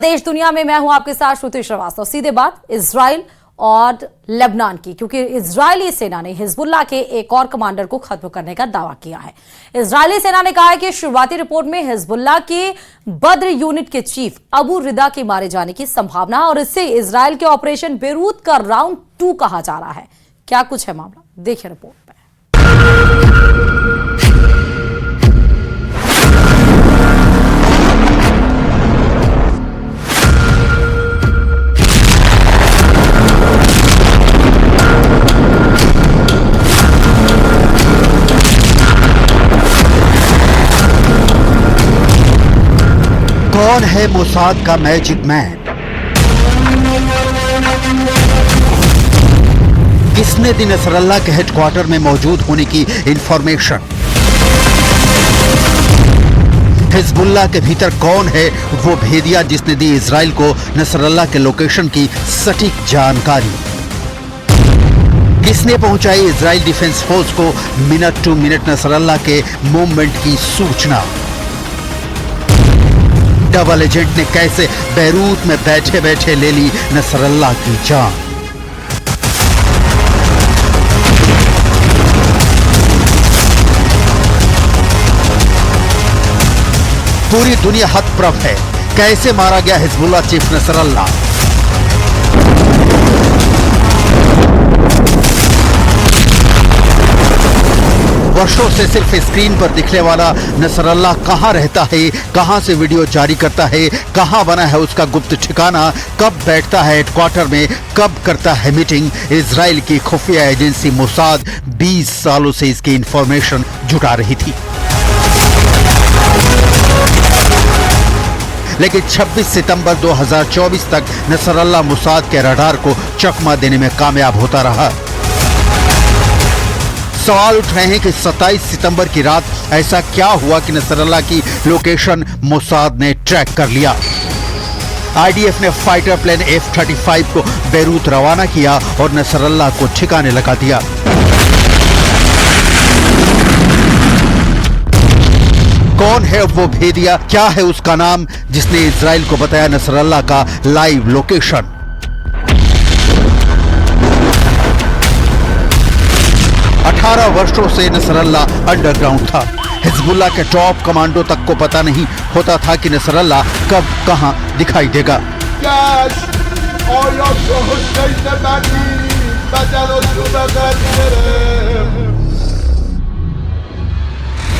देश दुनिया में मैं हूं आपके साथ श्रुति श्रीवास्तव। सीधे बात इजराइल और लेबनान की, क्योंकि इजरायली सेना ने हिजबुल्लाह के एक और कमांडर को खत्म करने का दावा किया है। इजरायली सेना ने कहा है कि शुरुआती रिपोर्ट में हिजबुल्लाह के बद्र यूनिट के चीफ अबू रिदा के मारे जाने की संभावना है और इससे इजराइल के ऑपरेशन बेरूत का राउंड 2 कहा जा रहा है। क्या कुछ है मामला, देखिए रिपोर्ट में। कौन है मोसाद का मैजिक मैन? किसने दी नसरल्लाह के हेडक्वार्टर में मौजूद होने की इंफॉर्मेशन? हिजबुल्लाह के भीतर कौन है वो भेदिया जिसने दी इजराइल को नसरल्लाह के लोकेशन की सटीक जानकारी? किसने पहुंचाई इजराइल डिफेंस फोर्स को मिनट टू मिनट नसरल्लाह के मूवमेंट की सूचना? डबल एजेंट ने कैसे बैरूत में बैठे बैठे ले ली नसरल्लाह की जान? पूरी दुनिया हतप्रभ है, कैसे मारा गया हिजबुल्लाह चीफ नसरल्लाह? वर्षों से सिर्फ स्क्रीन पर दिखने वाला नसरल्लाह कहां रहता है, कहां से वीडियो जारी करता है, कहां बना है उसका गुप्त ठिकाना, कब बैठता है हेडक्वार्टर में, कब करता है मीटिंग? इजराइल की खुफिया एजेंसी मोसाद 20 सालों से इसकी इंफॉर्मेशन जुटा रही थी, लेकिन 26 सितंबर 2024 तक नसरल्लाह मोसाद के रडार को चकमा देने में कामयाब होता रहा। सवाल उठ रहे हैं कि 27 सितंबर की रात ऐसा क्या हुआ कि नसरल्लाह की लोकेशन मोसाद ने ट्रैक कर लिया। आईडीएफ ने फाइटर प्लेन F-35 को बेरूत रवाना किया और नसरल्लाह को ठिकाने लगा दिया। कौन है वो भेदिया, क्या है उसका नाम जिसने इजराइल को बताया नसरल्लाह का लाइव लोकेशन? अठारह वर्षों से नसरल्लाह अंडरग्राउंड था। हिजबुल्लाह के टॉप कमांडो तक को पता नहीं होता था कि नसरल्लाह कब कहां दिखाई देगा।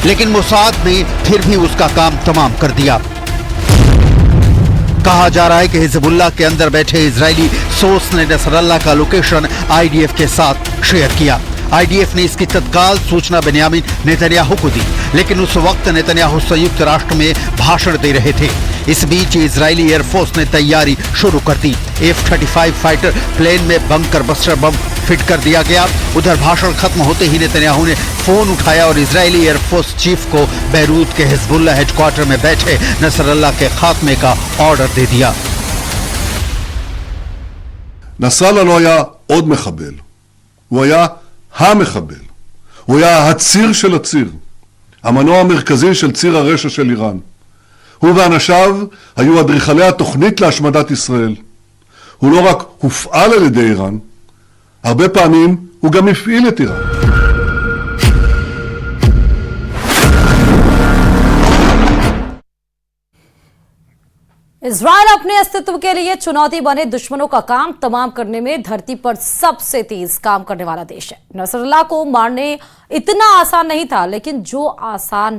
लेकिन मोसाद ने फिर भी उसका काम तमाम कर दिया। कहा जा रहा है कि हिजबुल्लाह के अंदर बैठे इजरायली सोर्स ने नसरल्लाह का लोकेशन आईडीएफ के साथ शेयर किया। आईडीएफ ने इसकी तत्काल सूचना बेन्यामिन नेतन्याहू को दी, लेकिन उस वक्त नेतन्याहू संयुक्त राष्ट्र में भाषण दे रहे थे। इस बीच इजरायली एयरफोर्स ने तैयारी शुरू कर दी। F-35 फाइटर प्लेन में बंकर बस्टर बम फिट कर दिया गया। उधर भाषण खत्म होते ही नेतन्याहू ने फोन उठाया और इजरायली एयरफोर्स चीफ को बैरूत के हिजबुल्लाह हेडक्वार्टर में बैठे नसरल्लाह के खात्मे का ऑर्डर दे दिया। נסראללה לא היה עוד מחבל, הוא היה המחבל, הוא היה הציר של הציר, המנוע המרכזי של ציר הרשע של איראן. הוא ואנשיו היו אדריכלי התוכנית להשמדת ישראל. הוא לא רק הופעל על ידי איראן, הרבה פעמים הוא גם הפעיל את איראן. इजराइल अपने अस्तित्व के लिए चुनौती बने दुश्मनों का काम तमाम करने में धरती पर सबसे तेज काम करने वाला देश है। नसरल्लाह को मारने इतना आसान नहीं था, लेकिन जो आसान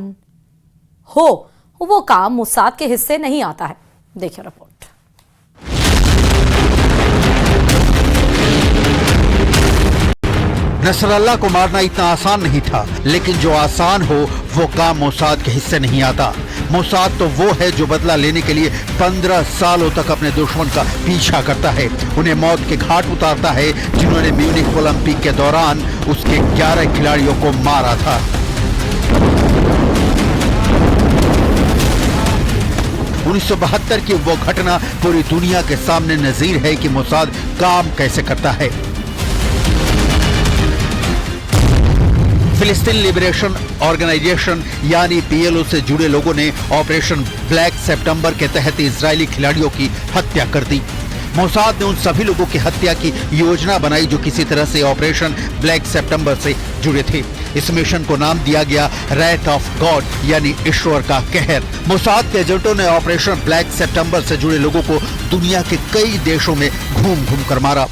हो वो काम मोसाद के हिस्से नहीं आता है। देखिए रिपोर्ट। नसरल्लाह को मारना इतना आसान नहीं था, लेकिन जो आसान हो वो काम मोसाद के हिस्से नहीं आता। मोसाद तो वो है जो बदला लेने के लिए 15 सालों तक अपने दुश्मन का पीछा करता है, उन्हें मौत के घाट उतारता है, जिन्होंने म्यूनिख ओलंपिक के दौरान उसके 11 खिलाड़ियों को मारा था। उन्नीस 1972 की वो घटना पूरी दुनिया के सामने नजीर है कि मोसाद काम कैसे करता है। फिलिस्तीन लिबरेशन ऑर्गेनाइजेशन यानी पीएलओ से जुड़े लोगों ने ऑपरेशन ब्लैक सितंबर के तहत इजरायली खिलाड़ियों की हत्या कर दी। मोसाद ने उन सभी लोगों की हत्या की योजना बनाई जो किसी तरह से ऑपरेशन ब्लैक सितंबर से जुड़े थे। इस मिशन को नाम दिया गया रैथ ऑफ गॉड यानी ईश्वर का कहर। मोसाद के एजेंटों ने ऑपरेशन ब्लैक सितंबर से जुड़े लोगों को दुनिया के कई देशों में घूम घूम कर मारा।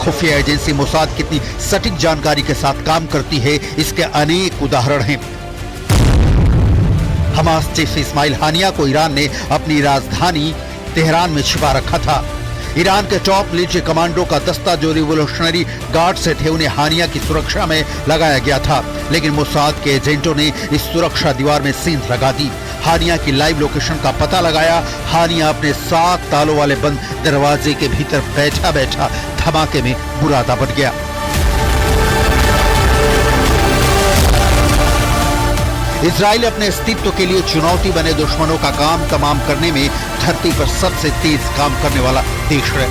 खुफिया एजेंसी मोसाद कितनी सटीक जानकारी के साथ काम करती है, इसके अनेक उदाहरण हैं। हमास चीफ इस्माइल हानिया को ईरान ने अपनी राजधानी तेहरान में छिपा रखा था। ईरान के टॉप मिलिट्री कमांडो का दस्ता जो रिवोल्यूशनरी गार्ड से थे उन्हें हानिया की सुरक्षा में लगाया गया था, लेकिन मोसाद के एजेंटों ने इस सुरक्षा दीवार में सींध लगा दी। हानिया की लाइव लोकेशन का पता लगाया। हानिया अपने 7 तालों वाले बंद दरवाजे के भीतर बैठा बैठा धमाके में बुरादा बन गया। इजराइल अपने अस्तित्व के लिए चुनौती बने दुश्मनों का काम तमाम करने में धरती पर सबसे तेज काम करने वाला देश है।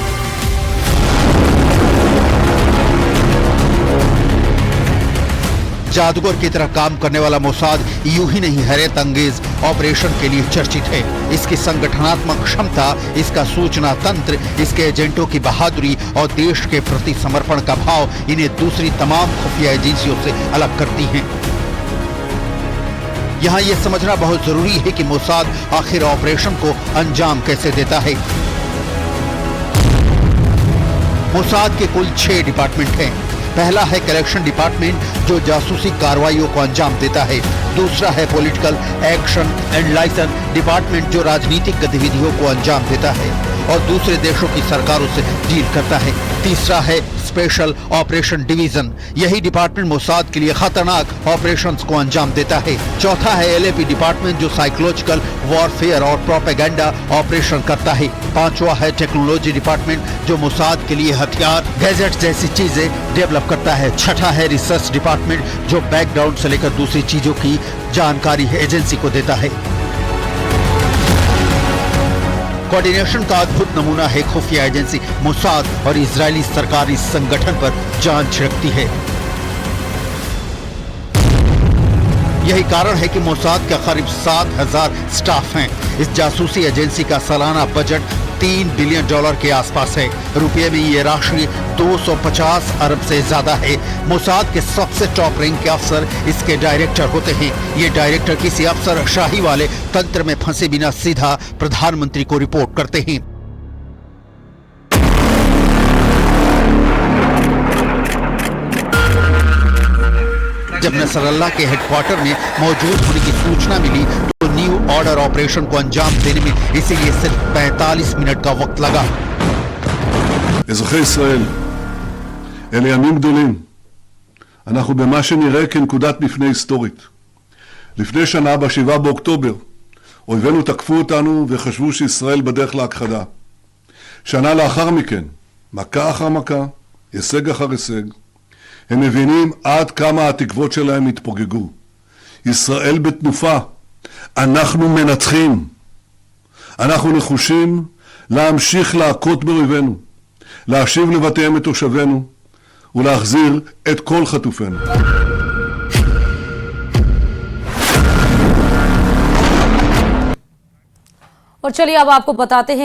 जादूगर की तरह काम करने वाला मोसाद यूं ही नहीं हैरत अंगेज ऑपरेशन के लिए चर्चित है। इसकी संगठनात्मक क्षमता, इसका सूचना तंत्र, इसके एजेंटों की बहादुरी और देश के प्रति समर्पण का भाव इन्हें दूसरी तमाम खुफिया एजेंसियों से अलग करती हैं। यहाँ यह समझना बहुत जरूरी है कि मोसाद आखिर ऑपरेशन को अंजाम कैसे देता है। मोसाद के कुल 6 डिपार्टमेंट हैं। पहला है कलेक्शन डिपार्टमेंट जो जासूसी कार्रवाइयों को अंजाम देता है। दूसरा है political action and licence department जो राजनीतिक गतिविधियों को अंजाम देता है और दूसरे देशों की सरकारों से डील करता है। तीसरा है स्पेशल ऑपरेशन डिवीजन, यही डिपार्टमेंट मोसाद के लिए खतरनाक ऑपरेशंस को अंजाम देता है। चौथा है एलएपी डिपार्टमेंट जो साइकोलॉजिकल वॉरफेयर और प्रोपेगेंडा ऑपरेशन करता है। पांचवा है टेक्नोलॉजी डिपार्टमेंट जो मोसाद के लिए हथियार, गैजेट जैसी चीजें डेवलप करता है। छठा है रिसर्च डिपार्टमेंट जो बैकग्राउंड से लेकर दूसरी चीजों की जानकारी एजेंसी को देता है। कोऑर्डिनेशन का अद्भुत नमूना है खुफिया एजेंसी मोसाद और इजरायली सरकार इस संगठन पर जान छिड़कती है। यही कारण है कि मोसाद का करीब 7,000 स्टाफ हैं। इस जासूसी एजेंसी का सालाना बजट $3 बिलियन के आसपास है। रुपये में ये राशि 250 अरब से ज्यादा है। मोसाद के सबसे टॉप रैंक के अफसर इसके डायरेक्टर होते हैं। ये डायरेक्टर किसी अफसर शाही वाले तंत्र में फंसे बिना सीधा प्रधानमंत्री को रिपोर्ट करते हैं। जब नसरल्लाह के हेडक्वार्टर में मौजूद होने की सूचना मिली तो न्यू ऑर्डर ऑपरेशन को अंजाम देने में इसीलिए सिर्फ 45 मिनट का वक्त लगा। אזרחי ישראל, אלה ימים גדולים. אנחנו במה שנראה כנקודת מפנה היסטורית. לפני שנה, ב7 באוקטובר, אויבינו תקפו אותנו וחשבו שישראל בדרך להכחדה. שנה לאחר מכן, מכה אחר מכה, הישג אחר הישג, הם מבינים עד כמה התקוות שלהם התפוגגו. ישראל בתנופה. אנחנו מנצחים. אנחנו נחושים להמשיך להכות באויבינו, להשיב לבתיהם את תושבינו ולהחזיר את כל חטופינו. और चलिए अब आपको बताते हैं